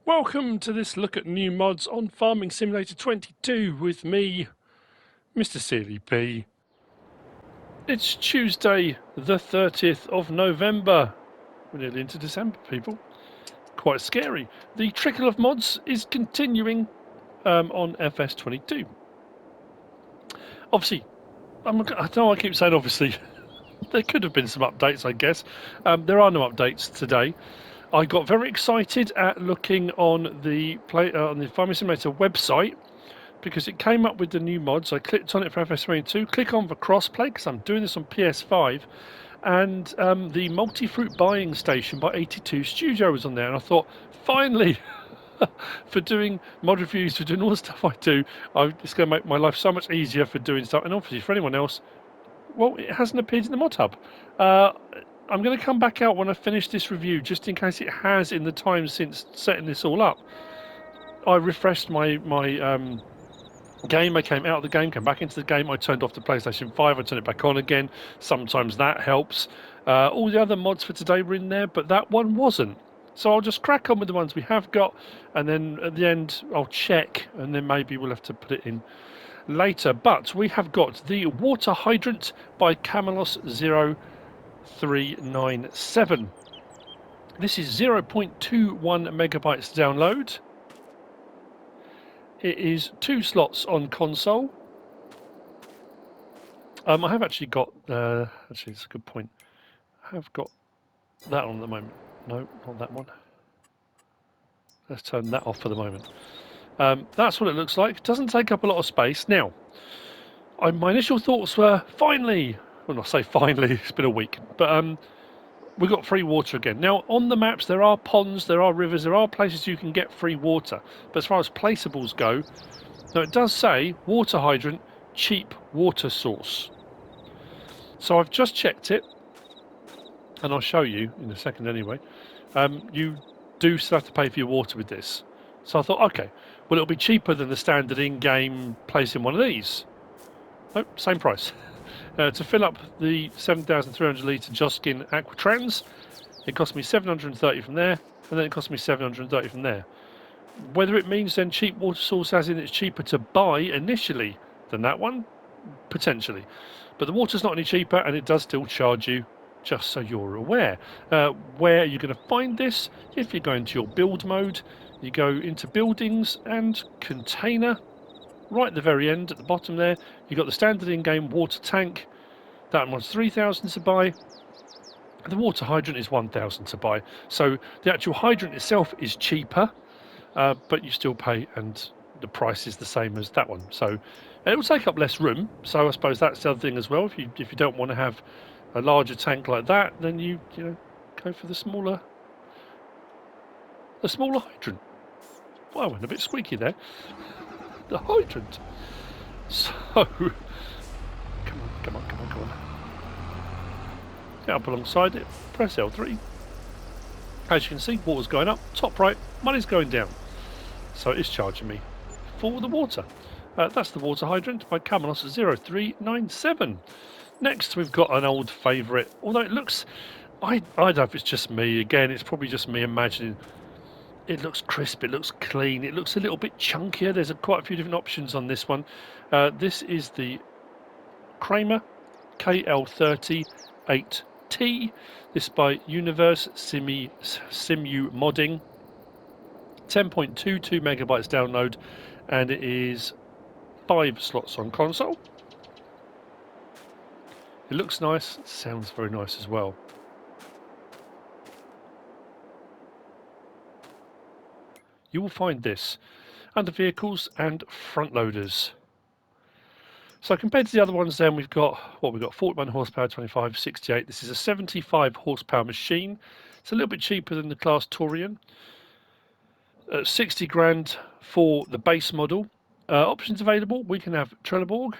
Welcome to this look at new mods on Farming Simulator 22 with me, MrSealyp. It's Tuesday the 30th of November. We're nearly into December, people. Quite scary. The trickle of mods is continuing on FS22. Obviously, I know I keep saying obviously, there could have been some updates, I guess. There are no updates today. I got very excited at looking on the Farming Simulator website because it came up with the new mods. I clicked on it for FS22, click on the crossplay because I'm doing this on PS5, and the Multifruit buying station by 82 Studio was on there, and I thought, finally, for doing mod reviews, for doing all the stuff I do, it's going to make my life so much easier for doing stuff, and obviously for anyone else, well, it hasn't appeared in the mod hub. I'm going to come back out when I finish this review, just in case it has in the time since setting this all up. I refreshed my game. I came out of the game, came back into the game. I turned off the PlayStation 5. I turned it back on again. Sometimes that helps. All the other mods for today were in there, but that one wasn't. So I'll just crack on with the ones we have got, and then at the end I'll check, and then maybe we'll have to put it in later. But we have got the Water Hydrant by Camelos0397. This is 0.21 megabytes download. It is 2 slots on console. I have actually got, actually it's a good point, I have got that on at the moment. No, not that one. Let's turn that off for the moment. That's what it looks like. It doesn't take up a lot of space. Now, my initial thoughts were, finally, well, not say finally, it's been a week, but we got free water again. Now, on the maps, there are ponds, there are rivers, there are places you can get free water. But as far as placeables go, now it does say water hydrant, cheap water source. So I've just checked it, and I'll show you in a second anyway. You do still have to pay for your water with this. So I thought, okay, well, it'll be cheaper than the standard in-game place in one of these. Nope, same price. To fill up the 7,300 litre Joskin Aquatrans, it cost me 730 from there, and then it cost me 730 from there. Whether it means then cheap water source as in it's cheaper to buy initially than that one, potentially. But the water's not any cheaper, and it does still charge you, just so you're aware. Where are you going to find this? If you go into your build mode, you go into buildings and container. Right at the very end, at the bottom there, you've got the standard in-game water tank. That one's 3,000 to buy. The water hydrant is 1,000 to buy. So the actual hydrant itself is cheaper, but you still pay, and the price is the same as that one. So it will take up less room. So I suppose that's the other thing as well. If you don't want to have a larger tank like that, then you know go for the smaller hydrant. Well, I went a bit squeaky there. The hydrant. So come on. Get up alongside it. Press L3. As you can see, water's going up. Top right, money's going down. So it is charging me for the water. That's the water hydrant by Camelos0397. Next, we've got an old favourite. Although it looks, I don't know if it's just me. Again, it's probably just me imagining. It looks crisp, it looks clean, it looks a little bit chunkier. There's quite a few different options on this one. This is the Kramer KL38T. This by Univers Simu modding. 10.22 megabytes download, and it is 5 slots on console. It looks nice, it sounds very nice as well. You will find this under vehicles and front loaders. So compared to the other ones, then we've got 41 horsepower, 25, 68. This is a 75 horsepower machine. It's a little bit cheaper than the Class Torian. 60 grand for the base model. Options available: we can have Trelleborg,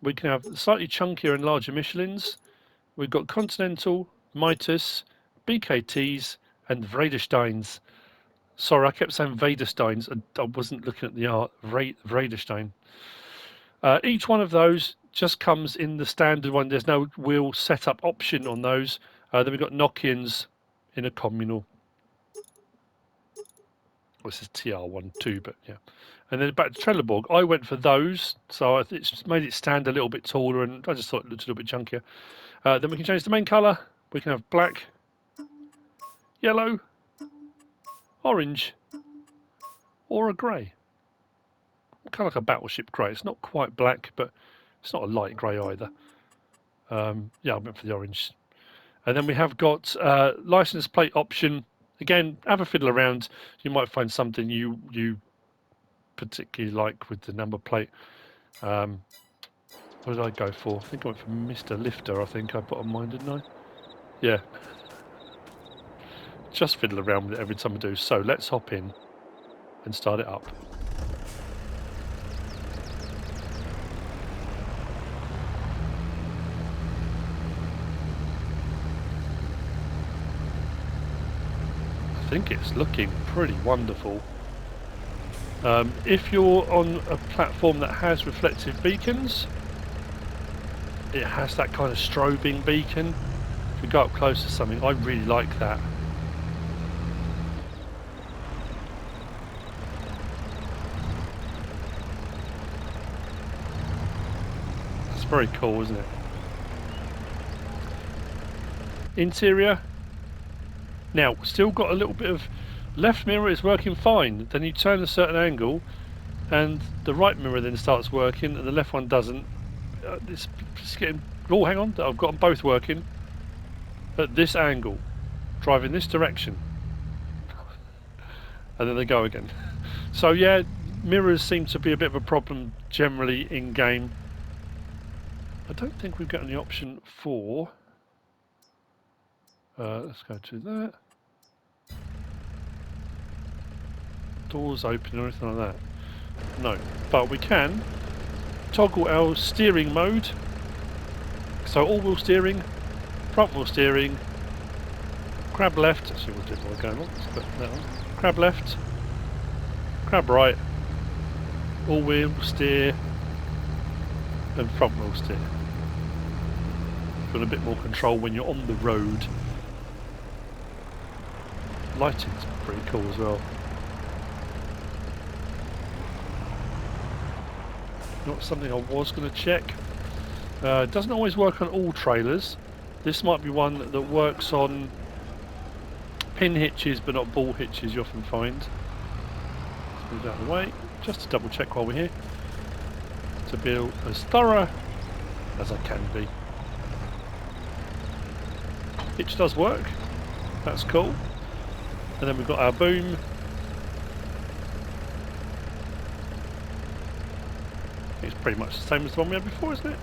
we can have slightly chunkier and larger Michelins. We've got Continental, Mitas, BKTs, and Vredesteins. Sorry, I kept saying Vredesteins. I wasn't looking at the art. Vredestein. Each one of those just comes in the standard one. There's no wheel setup option on those. Then we've got Nokians in a communal. this is TR12, but yeah. And then back to Trelleborg, I went for those, so it's made it stand a little bit taller, and I just thought it looked a little bit chunkier. Then we can change the main colour. We can have black, yellow, orange, or a grey. Kind of like a battleship grey. It's not quite black, but it's not a light grey either. Yeah, I went for the orange. And then we have got license plate option. Again, have a fiddle around. You might find something you particularly like with the number plate. What did I go for? I think I went for Mr. Lifter. I think I put on mine, didn't I? Yeah. Just fiddle around with it every time I do. So let's hop in and start it up. I think it's looking pretty wonderful. If you're on a platform that has reflective beacons, it has that kind of strobing beacon. If we go up close to something, I really like that. It's very cool, isn't it? Interior. Now, still got a little bit of left mirror is working fine. Then you turn a certain angle and the right mirror then starts working and the left one doesn't. It's getting... Oh, hang on. I've got them both working at this angle, driving this direction. And then they go again. So yeah, mirrors seem to be a bit of a problem generally in game. I don't think we've got any option for... let's go to that. Doors open or anything like that. No, but we can toggle our steering mode. So all-wheel steering, front-wheel steering, crab left. Let's see what's going on. Let's put that on. Crab left, crab right, all-wheel steer, and front-wheel steer. Got a bit more control when you're on the road. Lighting's pretty cool as well. Not something I was going to check. It doesn't always work on all trailers. This might be one that works on pin hitches but not ball hitches you often find. Let's move out of the way just to double check while we're here to be as thorough as I can be. Hitch does work, that's cool. And then we've got our boom. It's pretty much the same as the one we had before, isn't it?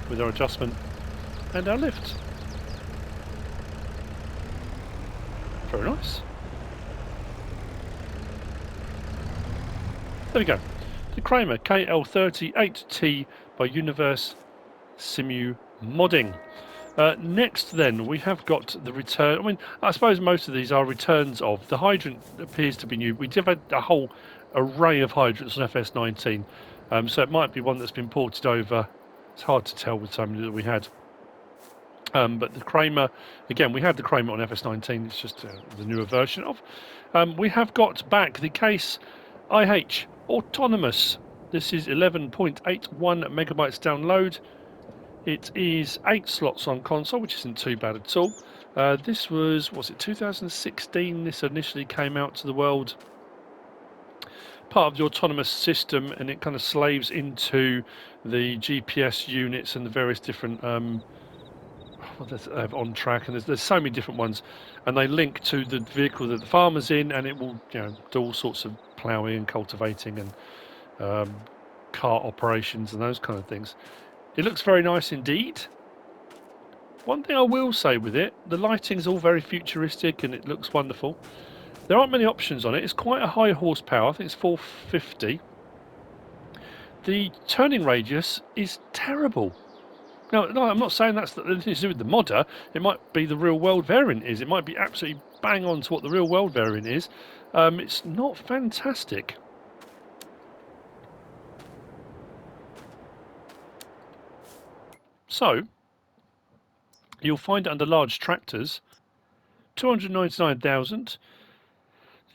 With our adjustment and our lift. Very nice. There we go. The Cramer KL38T by Univers Simu modding. Next then we have got the return. I mean, I suppose most of these are returns of. The Hydrant appears to be new. We did have a whole array of Hydrants on FS19, so it might be one that's been ported over. It's hard to tell with so many that we had. But the Kramer, again, we had the Kramer on FS19, it's just the newer version of. We have got back the Case IH Autonomous. This is 11.81 megabytes download. It is 8 slots on console, which isn't too bad at all. This was it 2016? This initially came out to the world. Part of the autonomous system, and it kind of slaves into the GPS units and the various different on track, and there's so many different ones, and they link to the vehicle that the farmer's in, and it will do all sorts of ploughing and cultivating and cart operations and those kind of things. It looks very nice indeed. One thing I will say with it, the lighting's all very futuristic and it looks wonderful. There aren't many options on it. It's quite a high horsepower. I think it's 450. The turning radius is terrible. Now, no, I'm not saying that's anything to do with the modder. It might be the real world variant is. It might be absolutely bang on to what the real world variant is. It's not fantastic. So, you'll find it under large tractors, 299,000.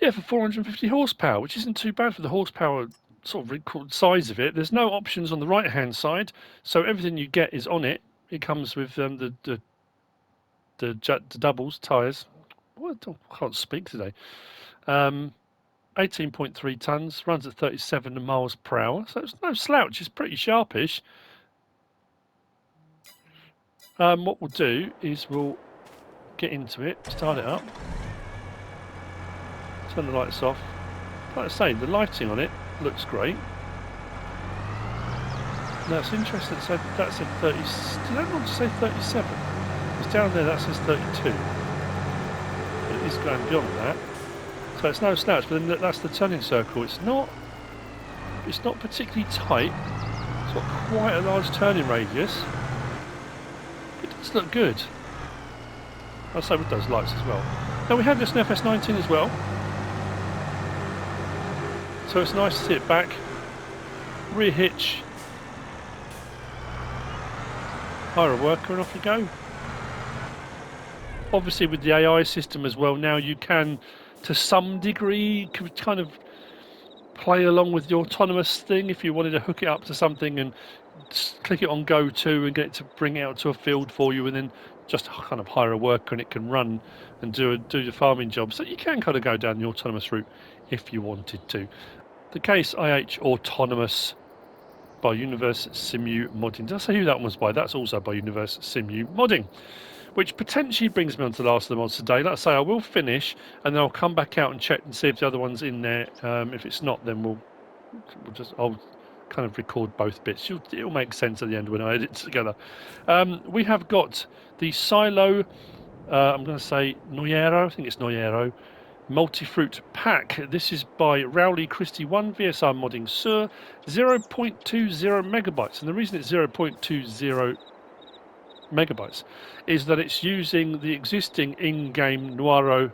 Yeah, for 450 horsepower, which isn't too bad for the horsepower sort of size of it. There's no options on the right-hand side, so everything you get is on it. It comes with the doubles tyres. What? I can't speak today. 18.3 tons, runs at 37 miles per hour, so it's no slouch. It's pretty sharpish. What we'll do is we'll get into it, start it up, turn the lights off. Like I say, the lighting on it looks great. Now it's interesting, so that said 30, did that not say 37? It's down there, that says 32. But it is going beyond that. So it's no slouch, but then that's the turning circle. It's not particularly tight. It's got quite a large turning radius. It does look good. I'll say with those lights as well. Now we have this in FS19 as well. So it's nice to sit back, rear hitch, hire a worker and off you go. Obviously with the AI system as well now you can to some degree kind of play along with the autonomous thing if you wanted to hook it up to something and click it on go to and get it to bring it out to a field for you and then just kind of hire a worker and it can run and do the farming job. So you can kind of go down the autonomous route if you wanted to. The Case IH Autonomous by Univers Simu Modding. Did I say who that one was by? That's also by Univers Simu Modding. Which potentially brings me on to the last of the mods today. Like I say, I will finish and then I'll come back out and check and see if the other one's in there. If it's not, then I'll kind of record both bits. It'll make sense at the end when I edit it together. We have got the Silo, I'm going to say Neuero, I think it's Neuero, Multifruit Pack. This is by Rowley Christie 1 VSR Modding Sur, 0.20 megabytes. And the reason it's 0.20 megabytes is that it's using the existing in-game Neuero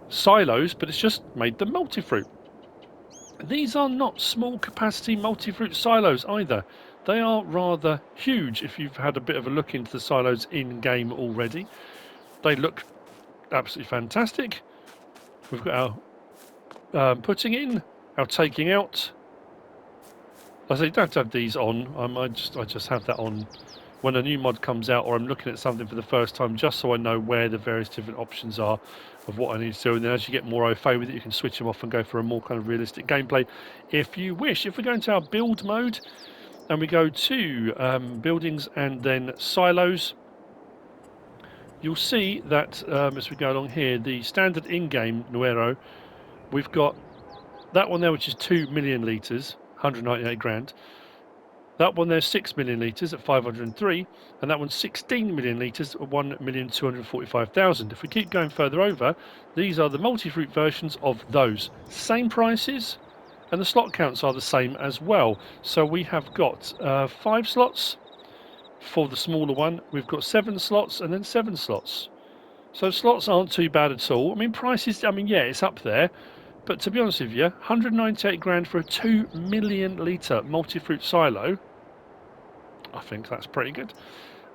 silos, but it's just made them multi-fruit. These are not small capacity multi-fruit silos either. They are rather huge if you've had a bit of a look into the silos in-game already. They look absolutely fantastic. We've got our putting in, our taking out. I say don't have these on. I just have that on when a new mod comes out or I'm looking at something for the first time, just so I know where the various different options are of what I need to do. And then as you get more au fait with it, you can switch them off and go for a more kind of realistic gameplay if you wish. If we go into our build mode and we go to buildings and then silos, you'll see that as we go along here, the standard in-game Neuero, we've got that one there, which is 2 million litres, 198 grand. That one there's 6 million litres at 503, and that one's 16 million litres at 1,245,000. If we keep going further over, these are the multi-fruit versions of those. Same prices, and the slot counts are the same as well. So we have got 5 slots for the smaller one. We've got 7 slots and then 7 slots. So slots aren't too bad at all. I mean, prices, yeah, it's up there. But to be honest with you, 198 grand for a 2 million litre multi-fruit silo, I think that's pretty good.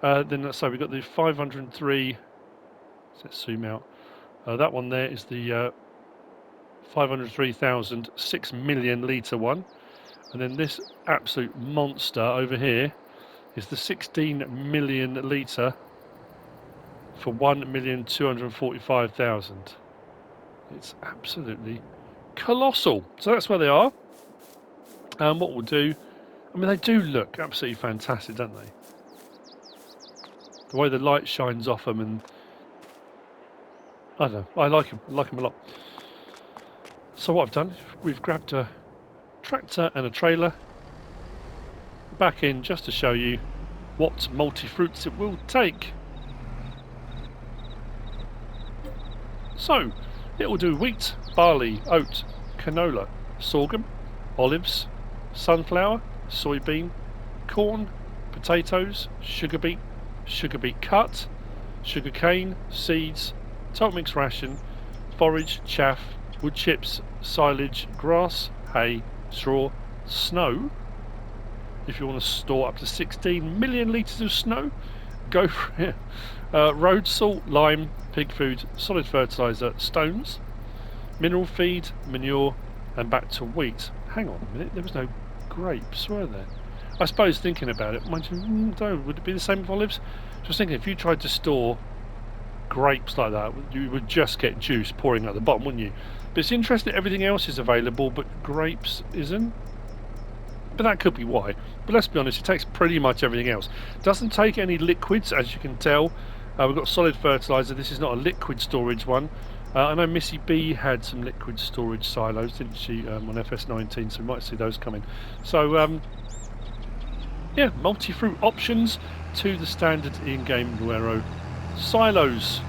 Then let's say we've got the 503, let's zoom out. That one there is the 503,000 6 million litre one. And then this absolute monster over here is the 16 million litre for 1,245,000. It's absolutely colossal. So that's where they are. And what we'll do, they do look absolutely fantastic, don't they? The way the light shines off them, and I don't know, I like them a lot. So what I've done, we've grabbed a tractor and a trailer back in just to show you what multi-fruits it will take. So it will do wheat, barley, oat, canola, sorghum, olives, sunflower, soybean, corn, potatoes, sugar beet cut, sugar cane, seeds, total mix ration, forage, chaff, wood chips, silage, grass, hay, straw, snow. If you want to store up to 16 million litres of snow, go for it. Road salt, lime, pig food, solid fertiliser, stones, mineral feed, manure, and back to wheat. Hang on a minute, there was no grapes, were there? I suppose thinking about it, mind you, no, would it be the same with olives? Just thinking, if you tried to store grapes like that, you would just get juice pouring out the bottom, wouldn't you? But it's interesting, everything else is available, but grapes isn't. But that could be why. But let's be honest, it takes pretty much everything else. Doesn't take any liquids, as you can tell. We've got solid fertiliser. This is not a liquid storage one. I know Missy B had some liquid storage silos, didn't she, on FS19, so we might see those coming. So, yeah, multi-fruit options to the standard in-game Nuero silos.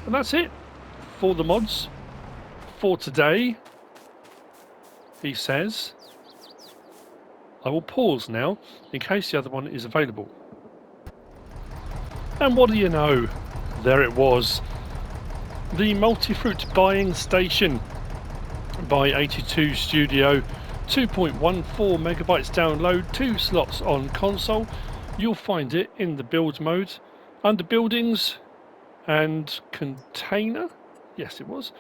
And that's it for the mods for today. He says, I will pause now in case the other one is available. And what do you know? There it was. The multi-fruit buying station by 82 Studio. 2.14 megabytes download, 2 slots on console. You'll find it in the build mode under buildings and container. Yes, it was.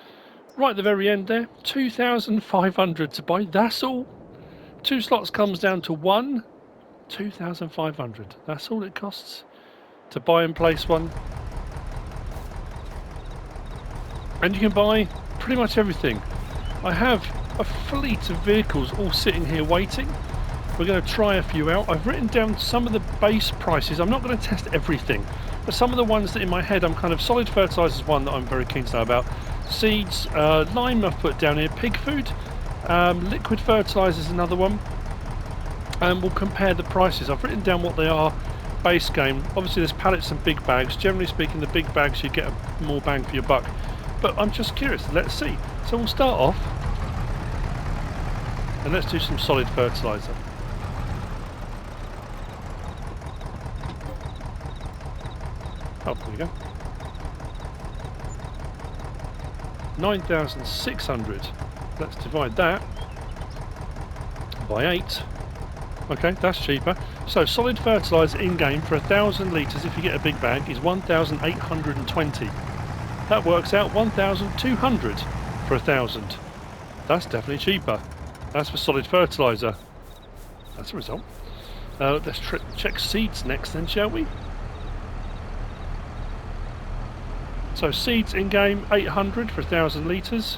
Right at the very end there. 2,500 to buy. That's all. 2 slots comes down to 1. 2,500. That's all it costs to buy and place one. And you can buy pretty much everything. I have a fleet of vehicles all sitting here waiting. We're going to try a few out. I've written down some of the base prices. I'm not going to test everything, but some of the ones that in my head I'm kind of... Solid fertiliser is one that I'm very keen to know about. Seeds, lime I've put down here. Pig food, liquid fertiliser is another one. And we'll compare the prices. I've written down what they are base game. Obviously there's pallets and big bags. Generally speaking, the big bags you get a more bang for your buck. But I'm just curious. Let's see. So we'll start off and let's do some solid fertiliser. Oh, there we go. 9,600. Let's divide that by 8. Okay, that's cheaper. So solid fertiliser in-game for 1,000 litres if you get a big bag is 1,820. That works out 1,200 for 1,000. That's definitely cheaper. That's for solid fertiliser. That's a result. Let's check seeds next then, shall we? So seeds in-game 800 for 1,000 litres.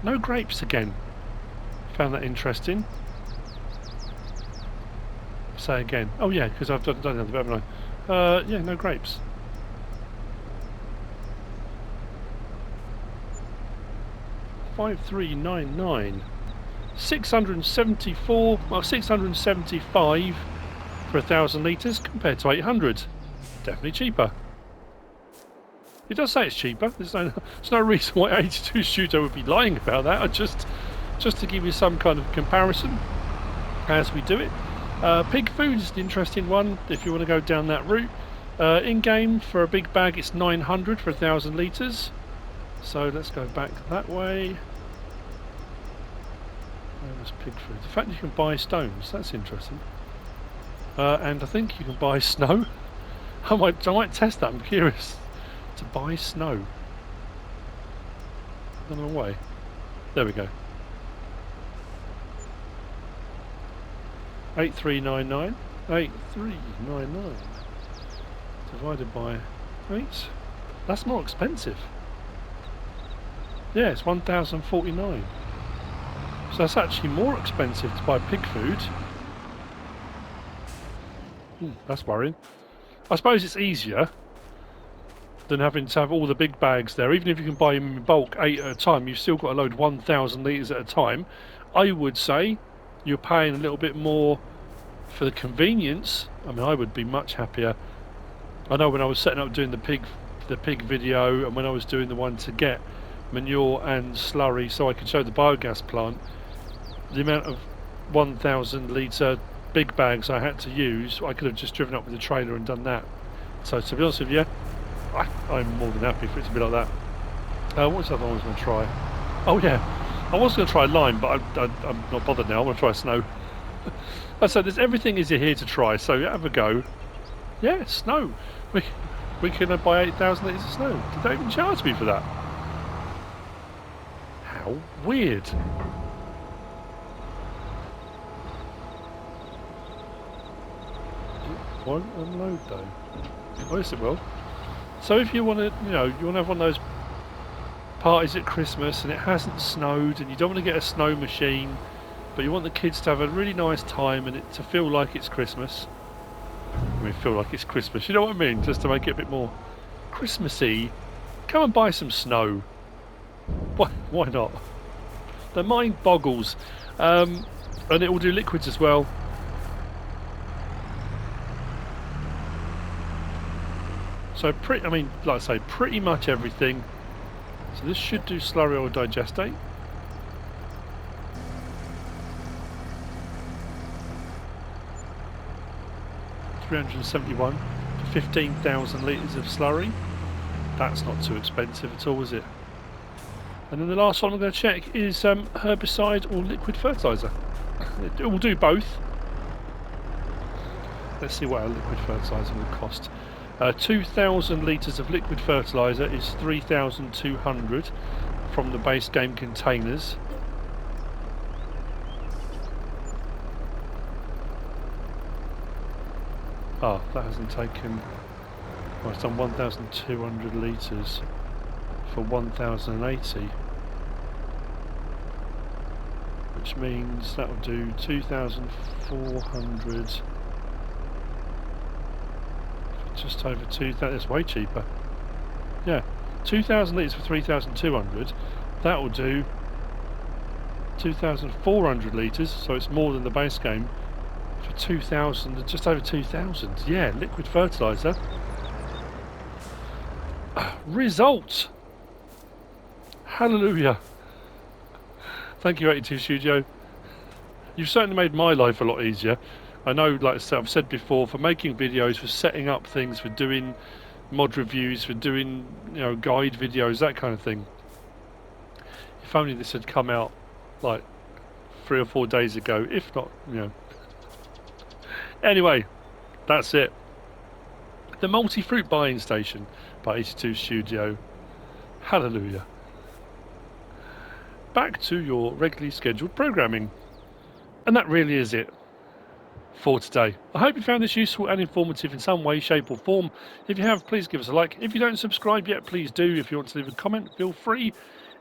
No grapes again. Found that interesting. Say again. Oh yeah, because I've done the other bit, haven't I? Yeah, no grapes. $5,399. 674. Well, 675 for 1,000 litres compared to 800. Definitely cheaper. It does say it's cheaper. There's no reason why 82 Studio would be lying about that. Just to give you some kind of comparison as we do it. Pig food is an interesting one if you want to go down that route. In-game for a big bag it's 900 for 1,000 litres. So let's go back that way. There's pig food. The fact you can buy stones, that's interesting. And I think you can buy snow. I might test that, I'm curious. To buy snow. Another way. There we go. 8,399. 8,399 divided by 8. That's more expensive. Yeah, it's 1,049. So that's actually more expensive to buy pig food. That's worrying. I suppose it's easier than having to have all the big bags there. Even if you can buy them in bulk 8 at a time, you've still got to load 1,000 litres at a time. I would say you're paying a little bit more for the convenience. I mean, I would be much happier. I know when I was setting up doing the pig video, and when I was doing the one to get manure and slurry so I could show the biogas plant, the amount of 1,000 litre big bags I had to use, I could have just driven up with the trailer and done that. So to be honest with you, I'm more than happy for it to be like that. What's the other one I was going to try? Oh yeah, I was going to try lime, but I'm not bothered now. I'm going to try snow. So there's everything is here to try. So have a go. Yeah, snow. We can buy 8,000 litres of snow. Did they even charge me for that? How weird. It won't unload though. Oh, yes it will. So if you want to, you want to have one of those parties at Christmas and it hasn't snowed and you don't want to get a snow machine, but you want the kids to have a really nice time and it to feel like it's Christmas. I mean, feel like it's Christmas, you know what I mean? Just to make it a bit more Christmassy. Come and buy some snow. Why not? The mind boggles. And it will do liquids as well. So I mean, like I say, pretty much everything. So this should do slurry or digestate. $371 for 15,000 litres of slurry. That's not too expensive at all, is it? And then the last one I'm going to check is herbicide or liquid fertiliser. It will do both. Let's see what our liquid fertiliser will cost. 2,000 litres of liquid fertiliser is 3,200 from the base game containers. Ah, that hasn't taken... Well, it's done 1,200 litres for 1,080. Which means that will do 2,400... Just over 2,000, that's way cheaper. Yeah, 2,000 litres for 3,200. That will do 2,400 litres, so it's more than the base game, for 2,000, just over 2,000. Yeah, liquid fertiliser. Result! Hallelujah! Thank you, 82 Studio. You've certainly made my life a lot easier. I know, like I've said before, for making videos, for setting up things, for doing mod reviews, for doing, guide videos, that kind of thing. If only this had come out like 3 or 4 days ago, if not, Anyway, that's it. The Multifruit buying station by 82 Studio. Hallelujah. Back to your regularly scheduled programming. And that really is it for today. I hope you found this useful and informative in some way, shape or form. If you have, please give us a like. If you don't subscribe yet, please do. If you want to leave a comment, feel free.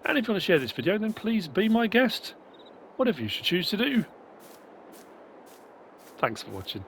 And if you want to share this video, then please be my guest. Whatever you should choose to do. Thanks for watching.